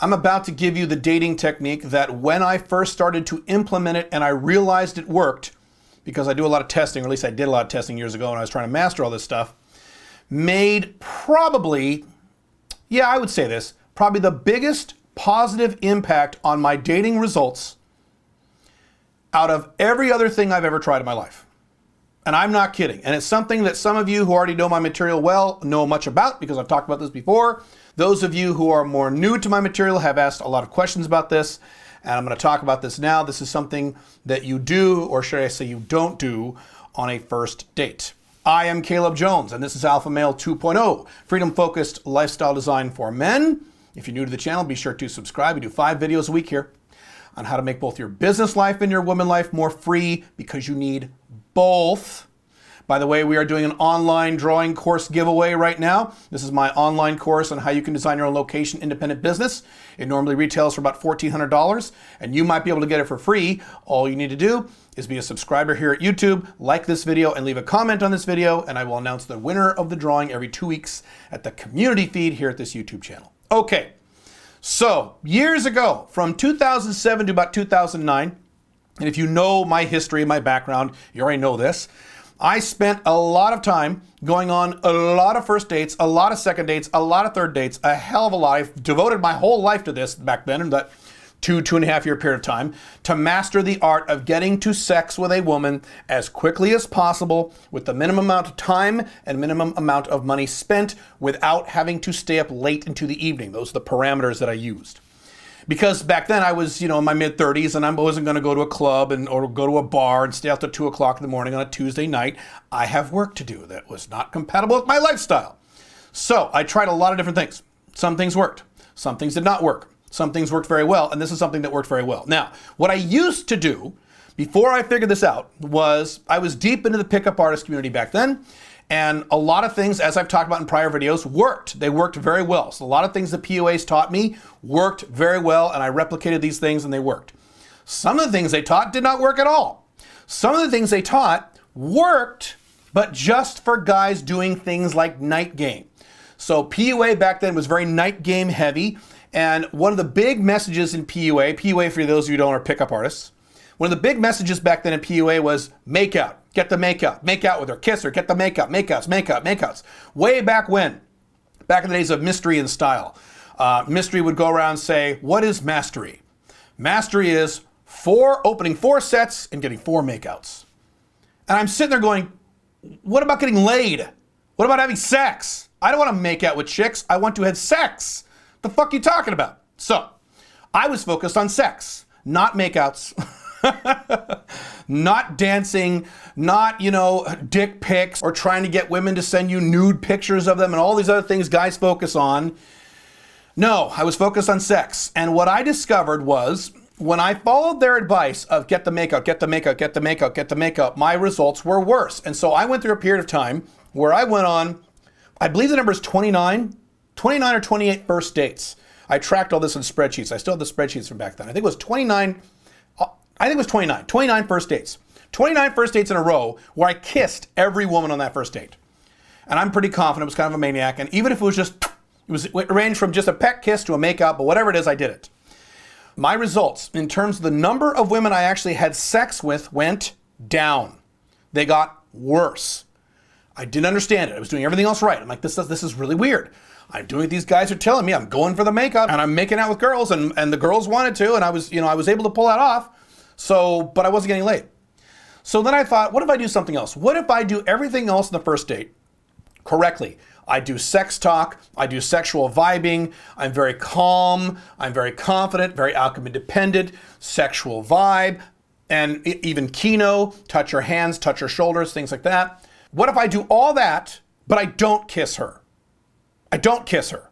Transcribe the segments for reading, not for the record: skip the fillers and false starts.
I'm about to give you the dating technique that when I first started to implement it and I realized it worked, because I do a lot of testing, or at least I did a lot of testing years ago when I was trying to master all this stuff, made probably, I would say this, probably the biggest positive impact on my dating results out of every other thing I've ever tried in my life. And I'm not kidding. And it's something that some of you who already know my material well know much about, because I've talked about this before. Those of you who are more new to my material have asked a lot of questions about this, and I'm going to talk about this now. This is something that you do, or should I say you don't do, on a first date. I am Caleb Jones, and this is Alpha Male 2.0, freedom-focused lifestyle design for men. If you're new to the channel, be sure to subscribe. We do 5 videos a week here on how to make both your business life and your woman life more free, because you need both. By the way, we are doing an online drawing course giveaway right now. This is my online course on how you can design your own location independent business. It normally retails for about $1,400, and you might be able to get it for free. All you need to do is be a subscriber here at YouTube, like this video, and leave a comment on this video, and I will announce the winner of the drawing every 2 weeks at the community feed here at this YouTube channel. Okay, so years ago, from 2007 to about 2009, and if you know my history, my background, you already know this, I spent a lot of time going on a lot of first dates, a lot of second dates, a lot of third dates, a hell of a lot. I've devoted my whole life to this back then, in that 2.5 year period of time, to master the art of getting to sex with a woman as quickly as possible, with the minimum amount of time and minimum amount of money spent, without having to stay up late into the evening. Those are the parameters that I used. Because back then I was, in my mid-30s, and I wasn't going to go to a club or go to a bar and stay out till 2 o'clock in the morning on a Tuesday night. I have work to do that was not compatible with my lifestyle. So I tried a lot of different things. Some things worked. Some things did not work. Some things worked very well, and this is something that worked very well. Now, what I used to do before I figured this out was I was deep into the pickup artist community back then. And a lot of things, as I've talked about in prior videos, worked. They worked very well. So a lot of things the PUAs taught me worked very well, and I replicated these things and they worked. Some of the things they taught did not work at all. Some of the things they taught worked, but just for guys doing things like night game. So PUA back then was very night game heavy. And one of the big messages in PUA for those of you who don't are pickup artists, one of the big messages back then in PUA was make out. Get the make out with her, kiss her, get the makeouts. Way back when, back in the days of Mystery and Style, Mystery would go around and say, what is mastery? Mastery is opening 4 sets and getting 4 makeouts. And I'm sitting there going, what about getting laid? What about having sex? I don't want to make out with chicks. I want to have sex. The fuck are you talking about? So I was focused on sex, not makeouts. Not dancing, not, dick pics, or trying to get women to send you nude pictures of them and all these other things guys focus on. No, I was focused on sex. And what I discovered was when I followed their advice of get the makeout, my results were worse. And so I went through a period of time where I went on, I believe the number is 29 or 28 first dates. I tracked all this in spreadsheets. I still have the spreadsheets from back then. I think it was 29 first dates. 29 first dates in a row where I kissed every woman on that first date. And I'm pretty confident it was kind of a maniac. And even if it ranged from just a peck kiss to a makeout, but whatever it is, I did it. My results in terms of the number of women I actually had sex with went down. They got worse. I didn't understand it. I was doing everything else right. I'm like, this is really weird. I'm doing what these guys are telling me. I'm going for the makeup and I'm making out with girls and the girls wanted to, and I was able to pull that off. But I wasn't getting laid. So then I thought, what if I do something else? What if I do everything else in the first date correctly? I do sex talk, I do sexual vibing, I'm very calm, I'm very confident, very outcome independent, sexual vibe, and even kino, touch her hands, touch her shoulders, things like that. What if I do all that, but I don't kiss her? I don't kiss her.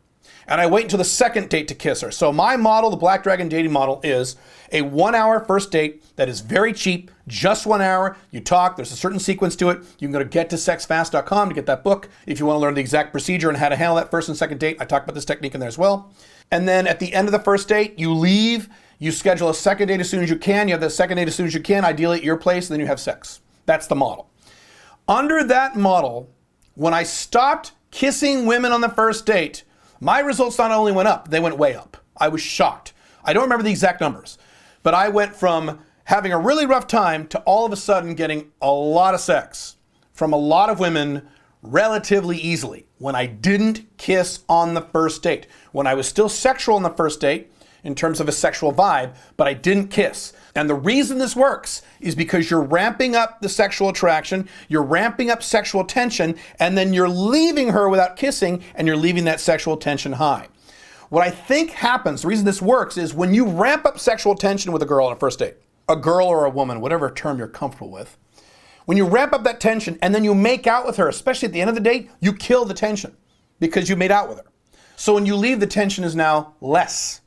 And I wait until the second date to kiss her. So my model, the Black Dragon dating model, is a 1-hour first date that is very cheap, just 1 hour. You talk, there's a certain sequence to it. You can go to gettosexfast.com to get that book if you want to learn the exact procedure and how to handle that first and second date. I talk about this technique in there as well. And then at the end of the first date, you leave, you schedule a second date as soon as you can. You have the second date as soon as you can, ideally at your place, and then you have sex. That's the model. Under that model, when I stopped kissing women on the first date, my results not only went up, they went way up. I was shocked. I don't remember the exact numbers, but I went from having a really rough time to all of a sudden getting a lot of sex from a lot of women relatively easily when I didn't kiss on the first date. When I was still sexual on the first date in terms of a sexual vibe, but I didn't kiss. And the reason this works is because you're ramping up the sexual attraction, you're ramping up sexual tension, and then you're leaving her without kissing, and you're leaving that sexual tension high. What I think happens, the reason this works, is when you ramp up sexual tension with a girl on a first date, a girl or a woman, whatever term you're comfortable with, when you ramp up that tension and then you make out with her, especially at the end of the date, you kill the tension because you made out with her. So when you leave, the tension is now less.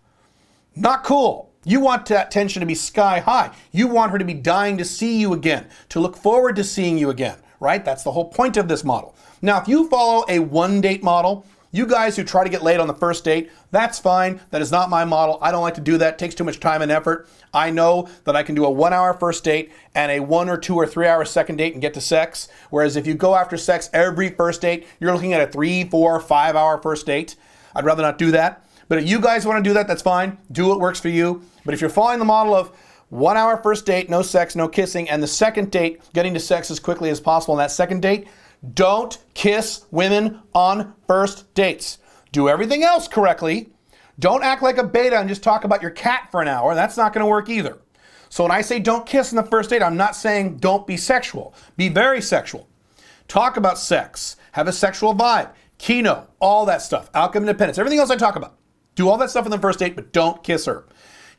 Not cool. You want that tension to be sky high. You want her to be dying to see you again, to look forward to seeing you again, right? That's the whole point of this model. Now, if you follow a one-date model, you guys who try to get laid on the first date, that's fine. That is not my model. I don't like to do that. It takes too much time and effort. I know that I can do a 1 hour first date and a 1 or 2 or 3 hour second date and get to sex. Whereas if you go after sex every first date, you're looking at a 3, 4, 5 hour first date. I'd rather not do that. But if you guys want to do that, that's fine. Do what works for you. But if you're following the model of 1 hour first date, no sex, no kissing, and the second date, getting to sex as quickly as possible on that second date, don't kiss women on first dates. Do everything else correctly. Don't act like a beta and just talk about your cat for an hour. That's not going to work either. So when I say don't kiss on the first date, I'm not saying don't be sexual. Be very sexual. Talk about sex. Have a sexual vibe. Keno, all that stuff. Outcome independence. Everything else I talk about. Do all that stuff on the first date, but don't kiss her.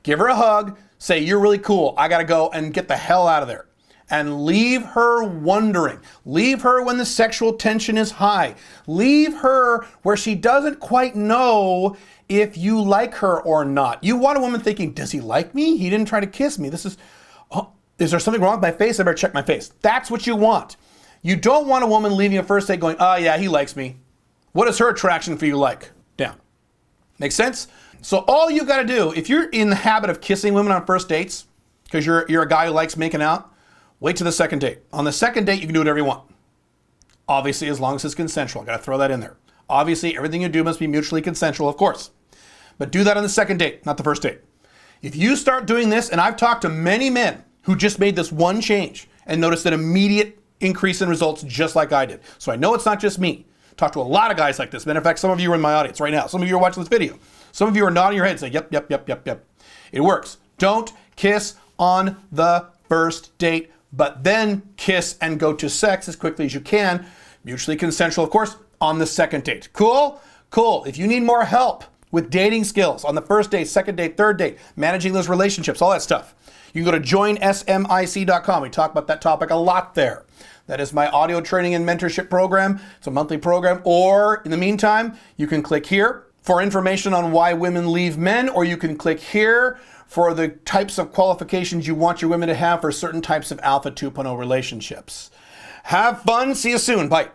Give her a hug. Say, you're really cool. I got to go, and get the hell out of there. And leave her wondering. Leave her when the sexual tension is high. Leave her where she doesn't quite know if you like her or not. You want a woman thinking, does he like me? He didn't try to kiss me. Is there something wrong with my face? I better check my face. That's what you want. You don't want a woman leaving a first date going, oh yeah, he likes me. What is her attraction for you like? Down. Make sense? So all you got to do, if you're in the habit of kissing women on first dates, because you're a guy who likes making out, wait till the second date. On the second date, you can do whatever you want. Obviously, as long as it's consensual. Got to throw that in there. Obviously, everything you do must be mutually consensual, of course. But do that on the second date, not the first date. If you start doing this, and I've talked to many men who just made this one change and noticed an immediate increase in results just like I did. So I know it's not just me. Talk to a lot of guys like this. Matter of fact, some of you are in my audience right now. Some of you are watching this video. Some of you are nodding your head and saying, yep, yep, yep, yep, yep. It works. Don't kiss on the first date, but then kiss and go to sex as quickly as you can. Mutually consensual, of course, on the second date. Cool? Cool. If you need more help with dating skills on the first date, second date, third date, managing those relationships, all that stuff, you can go to joinsmic.com. We talk about that topic a lot there. That is my audio training and mentorship program. It's a monthly program. Or in the meantime, you can click here for information on why women leave men, or you can click here for the types of qualifications you want your women to have for certain types of Alpha 2.0 relationships. Have fun. See you soon. Bye.